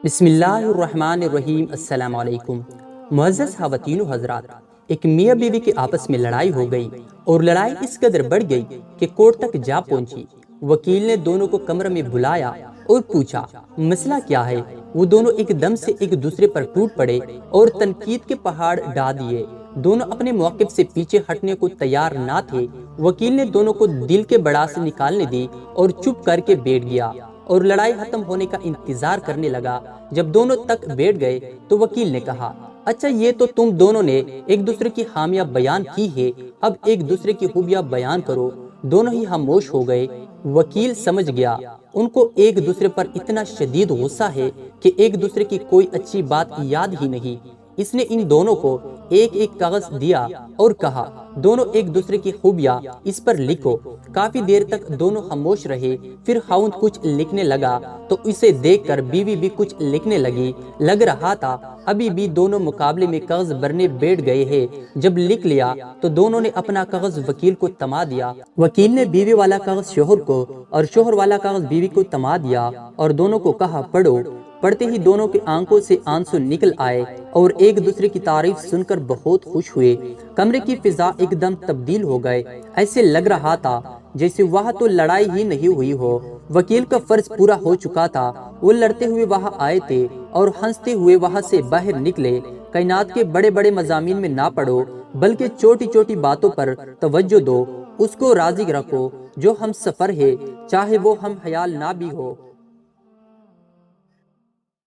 بسم اللہ الرحمن الرحیم۔ السلام علیکم معزز خواتین و حضرات، ایک میاں بیوی کے آپس میں لڑائی ہو گئی اور لڑائی اس قدر بڑھ گئی کہ کورٹ تک جا پہنچی۔ وکیل نے دونوں کو کمرے میں بلایا اور پوچھا مسئلہ کیا ہے۔ وہ دونوں ایک دم سے ایک دوسرے پر ٹوٹ پڑے اور تنقید کے پہاڑ ڈال دیے۔ دونوں اپنے موقف سے پیچھے ہٹنے کو تیار نہ تھے۔ وکیل نے دونوں کو دل کے بڑاس نکالنے دی اور چپ کر کے بیٹھ گیا اور لڑائی ختم ہونے کا انتظار کرنے لگا۔ جب دونوں تک بیٹھ گئے تو وکیل نے کہا، اچھا یہ تو تم دونوں نے ایک دوسرے کی خامیاں بیان کی ہے، اب ایک دوسرے کی خوبیاں بیان کرو۔ دونوں ہی خاموش ہو گئے۔ وکیل سمجھ گیا ان کو ایک دوسرے پر اتنا شدید غصہ ہے کہ ایک دوسرے کی کوئی اچھی بات یاد ہی نہیں۔ اس نے ان دونوں کو ایک ایک کاغذ دیا اور کہا، دونوں ایک دوسرے کی خوبیاں اس پر لکھو۔ کافی دیر تک دونوں خاموش رہے۔ پھر خاوند کچھ لکھنے لگا تو اسے دیکھ کر بیوی بھی کچھ لکھنے لگی۔ لگ رہا تھا ابھی بھی دونوں مقابلے میں کاغذ بھرنے بیٹھ گئے ہیں۔ جب لکھ لیا تو دونوں نے اپنا کاغذ وکیل کو تما دیا۔ وکیل نے بیوی والا کاغذ شوہر کو اور شوہر والا کاغذ بیوی کو تما دیا اور دونوں کو کہا پڑھو۔ پڑھتے ہی دونوں کے آنکھوں سے آنسو نکل آئے اور ایک دوسرے کی تعریف سن کر بہت خوش ہوئے۔ کمرے کی فضا ایک دم تبدیل ہو گئے۔ ایسے لگ رہا تھا جیسے وہاں تو لڑائی ہی نہیں ہوئی ہو۔ وکیل کا فرض پورا ہو چکا تھا۔ وہ لڑتے ہوئے وہاں آئے تھے اور ہنستے ہوئے وہاں سے باہر نکلے۔ کائنات کے بڑے بڑے مضامین میں نہ پڑھو، بلکہ چھوٹی چھوٹی باتوں پر توجہ دو۔ اس کو راضی رکھو جو ہم سفر ہے، چاہے وہ ہم خیال نہ بھی ہو۔